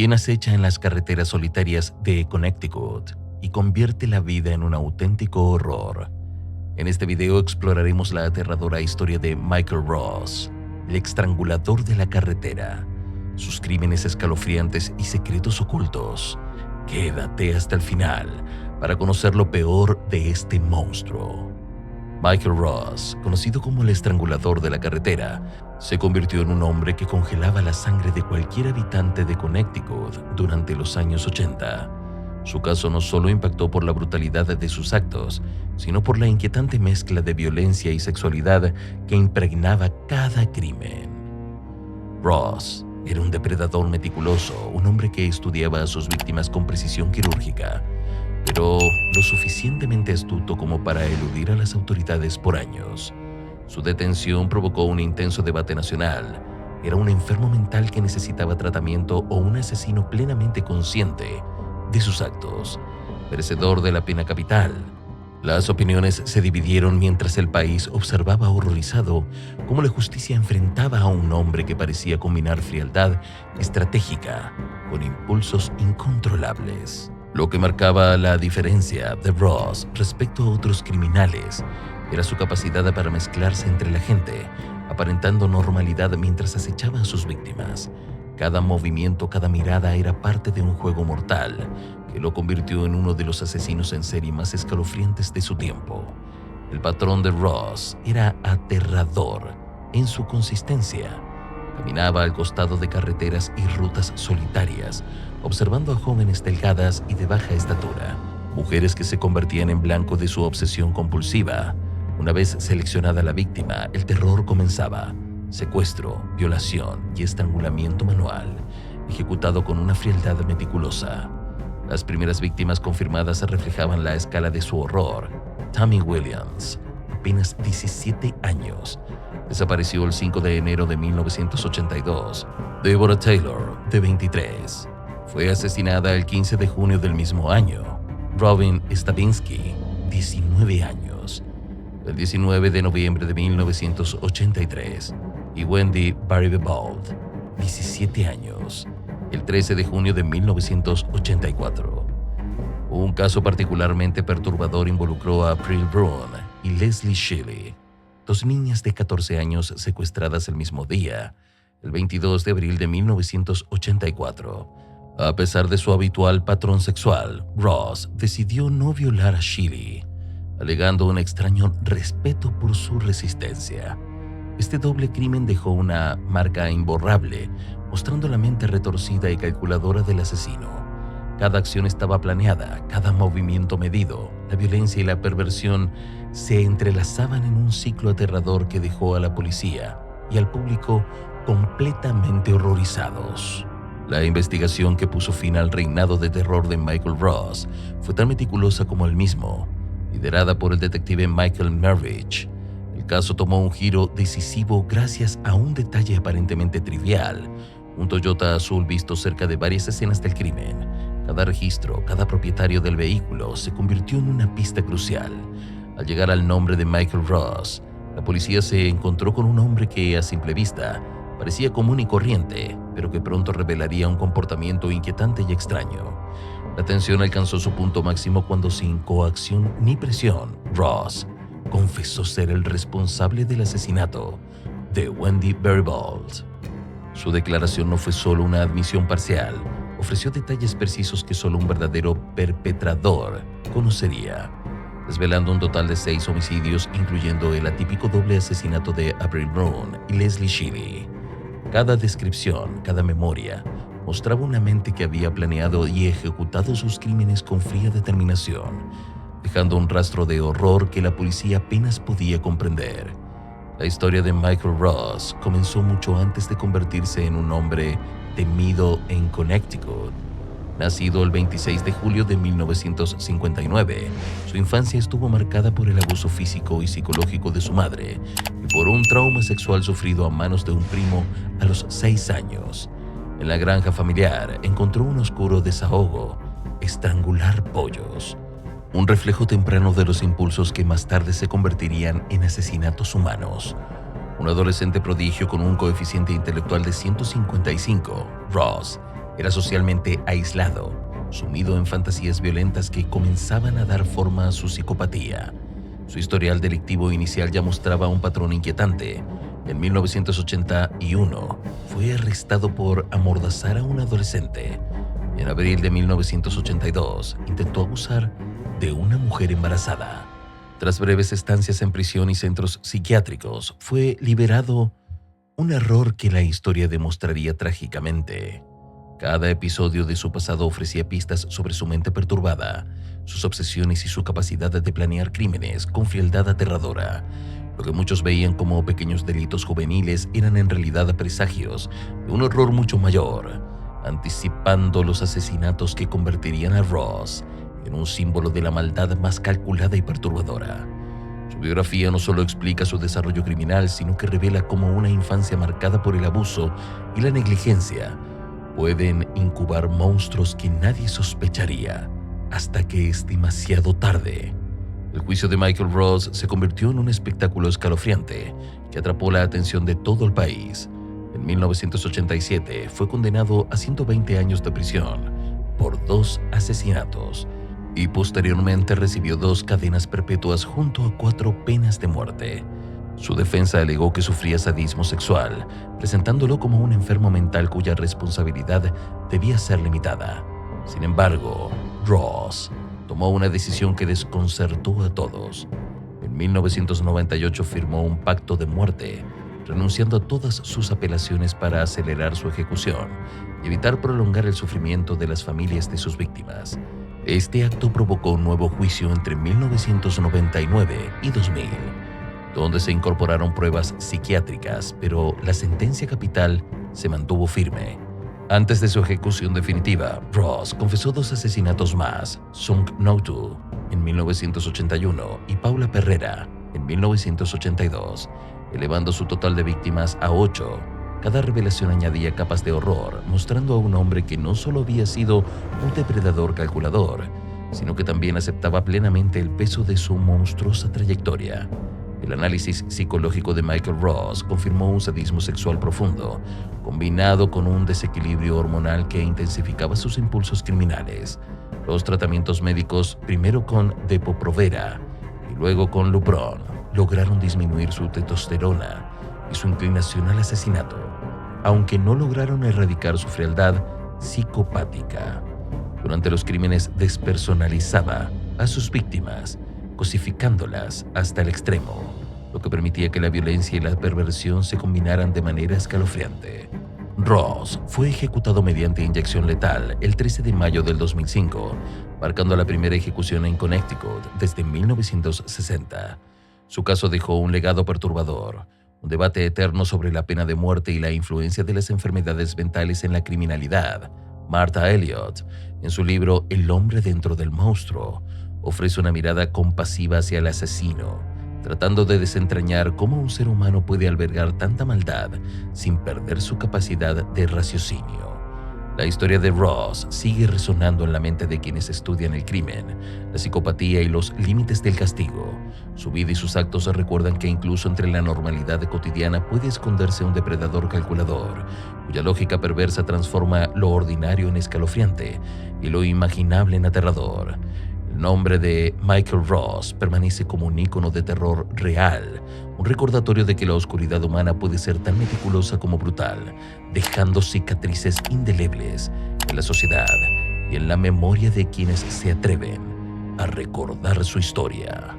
quien acecha en las carreteras solitarias de Connecticut y convierte la vida en un auténtico horror. En este video exploraremos la aterradora historia de Michael Ross, el estrangulador de la carretera, sus crímenes escalofriantes y secretos ocultos. Quédate hasta el final para conocer lo peor de este monstruo. Michael Ross, conocido como el estrangulador de la carretera, se convirtió en un hombre que congelaba la sangre de cualquier habitante de Connecticut durante los años 80. Su caso no solo impactó por la brutalidad de sus actos, sino por la inquietante mezcla de violencia y sexualidad que impregnaba cada crimen. Ross era un depredador meticuloso, un hombre que estudiaba a sus víctimas con precisión quirúrgica, pero lo suficientemente astuto como para eludir a las autoridades por años. Su detención provocó un intenso debate nacional. ¿Era un enfermo mental que necesitaba tratamiento o un asesino plenamente consciente de sus actos, merecedor de la pena capital? Las opiniones se dividieron mientras el país observaba horrorizado cómo la justicia enfrentaba a un hombre que parecía combinar frialdad estratégica con impulsos incontrolables. Lo que marcaba la diferencia de Ross respecto a otros criminales era su capacidad para mezclarse entre la gente, aparentando normalidad mientras acechaba a sus víctimas. Cada movimiento, cada mirada era parte de un juego mortal que lo convirtió en uno de los asesinos en serie más escalofriantes de su tiempo. El patrón de Ross era aterrador en su consistencia. Caminaba al costado de carreteras y rutas solitarias, observando a jóvenes delgadas y de baja estatura, mujeres que se convertían en blanco de su obsesión compulsiva. Una vez seleccionada la víctima, el terror comenzaba. Secuestro, violación y estrangulamiento manual, ejecutado con una frialdad meticulosa. Las primeras víctimas confirmadas reflejaban la escala de su horror. Tammy Williams, apenas 17 años, desapareció el 5 de enero de 1982. Deborah Taylor, de 23, fue asesinada el 15 de junio del mismo año. Robin Stavinsky, 19 años, el 19 de noviembre de 1983. Y Wendy Baribehold, 17 años, el 13 de junio de 1984. Un caso particularmente perturbador involucró a April Brun y Leslie Shelley, dos niñas de 14 años secuestradas el mismo día, el 22 de abril de 1984. A pesar de su habitual patrón sexual, Ross decidió no violar a Shelley, alegando un extraño respeto por su resistencia. Este doble crimen dejó una marca imborrable, mostrando la mente retorcida y calculadora del asesino. Cada acción estaba planeada, cada movimiento medido. La violencia y la perversión se entrelazaban en un ciclo aterrador que dejó a la policía y al público completamente horrorizados. La investigación que puso fin al reinado de terror de Michael Ross fue tan meticulosa como él mismo, liderada por el detective Michael Mervich. El caso tomó un giro decisivo gracias a un detalle aparentemente trivial: un Toyota azul visto cerca de varias escenas del crimen. Cada registro, cada propietario del vehículo se convirtió en una pista crucial. Al llegar al nombre de Michael Ross, la policía se encontró con un hombre que, a simple vista, parecía común y corriente, pero que pronto revelaría un comportamiento inquietante y extraño. La tensión alcanzó su punto máximo cuando, sin coacción ni presión, Ross confesó ser el responsable del asesinato de Wendy Baribehold. Su declaración no fue solo una admisión parcial, ofreció detalles precisos que solo un verdadero perpetrador conocería, desvelando un total de 6 homicidios, incluyendo el atípico doble asesinato de April Brun y Leslie Shelley. Cada descripción, cada memoria, mostraba una mente que había planeado y ejecutado sus crímenes con fría determinación, dejando un rastro de horror que la policía apenas podía comprender. La historia de Michael Ross comenzó mucho antes de convertirse en un hombre temido en Connecticut. Nacido el 26 de julio de 1959, su infancia estuvo marcada por el abuso físico y psicológico de su madre y por un trauma sexual sufrido a manos de un primo a los 6 años. En la granja familiar encontró un oscuro desahogo: estrangular pollos, un reflejo temprano de los impulsos que más tarde se convertirían en asesinatos humanos. Un adolescente prodigio con un coeficiente intelectual de 155, Ross Era socialmente aislado, sumido en fantasías violentas que comenzaban a dar forma a su psicopatía. Su historial delictivo inicial ya mostraba un patrón inquietante. En 1981 fue arrestado por amordazar a un adolescente. En abril de 1982 intentó abusar de una mujer embarazada. Tras breves estancias en prisión y centros psiquiátricos, fue liberado, un error que la historia demostraría trágicamente. Cada episodio de su pasado ofrecía pistas sobre su mente perturbada, sus obsesiones y su capacidad de planear crímenes con frialdad aterradora. Lo que muchos veían como pequeños delitos juveniles eran en realidad presagios de un horror mucho mayor, anticipando los asesinatos que convertirían a Ross en un símbolo de la maldad más calculada y perturbadora. Su biografía no solo explica su desarrollo criminal, sino que revela cómo una infancia marcada por el abuso y la negligencia pueden incubar monstruos que nadie sospecharía hasta que es demasiado tarde. El juicio de Michael Ross se convirtió en un espectáculo escalofriante que atrapó la atención de todo el país. En 1987 fue condenado a 120 años de prisión por 2 asesinatos y posteriormente recibió 2 cadenas perpetuas junto a 4 penas de muerte. Su defensa alegó que sufría sadismo sexual, presentándolo como un enfermo mental cuya responsabilidad debía ser limitada. Sin embargo, Ross tomó una decisión que desconcertó a todos. En 1998 firmó un pacto de muerte, renunciando a todas sus apelaciones para acelerar su ejecución y evitar prolongar el sufrimiento de las familias de sus víctimas. Este acto provocó un nuevo juicio entre 1999 y 2000, donde se incorporaron pruebas psiquiátricas, pero la sentencia capital se mantuvo firme. Antes de su ejecución definitiva, Ross confesó 2 asesinatos más: Sung Notu en 1981 y Paula Perrera en 1982, elevando su total de víctimas a 8. Cada revelación añadía capas de horror, mostrando a un hombre que no solo había sido un depredador calculador, sino que también aceptaba plenamente el peso de su monstruosa trayectoria. El análisis psicológico de Michael Ross confirmó un sadismo sexual profundo, combinado con un desequilibrio hormonal que intensificaba sus impulsos criminales. Los tratamientos médicos, primero con Depo-Provera y luego con Lupron, lograron disminuir su testosterona y su inclinación al asesinato, aunque no lograron erradicar su frialdad psicopática. Durante los crímenes despersonalizaba a sus víctimas, cosificándolas hasta el extremo, lo que permitía que la violencia y la perversión se combinaran de manera escalofriante. Ross fue ejecutado mediante inyección letal el 13 de mayo del 2005, marcando la primera ejecución en Connecticut desde 1960. Su caso dejó un legado perturbador, un debate eterno sobre la pena de muerte y la influencia de las enfermedades mentales en la criminalidad. Martha Elliott, en su libro El hombre dentro del monstruo, ofrece una mirada compasiva hacia el asesino, tratando de desentrañar cómo un ser humano puede albergar tanta maldad sin perder su capacidad de raciocinio. La historia de Ross sigue resonando en la mente de quienes estudian el crimen, la psicopatía y los límites del castigo. Su vida y sus actos recuerdan que incluso entre la normalidad cotidiana puede esconderse un depredador calculador, cuya lógica perversa transforma lo ordinario en escalofriante y lo imaginable en aterrador. El nombre de Michael Ross permanece como un ícono de terror real, un recordatorio de que la oscuridad humana puede ser tan meticulosa como brutal, dejando cicatrices indelebles en la sociedad y en la memoria de quienes se atreven a recordar su historia.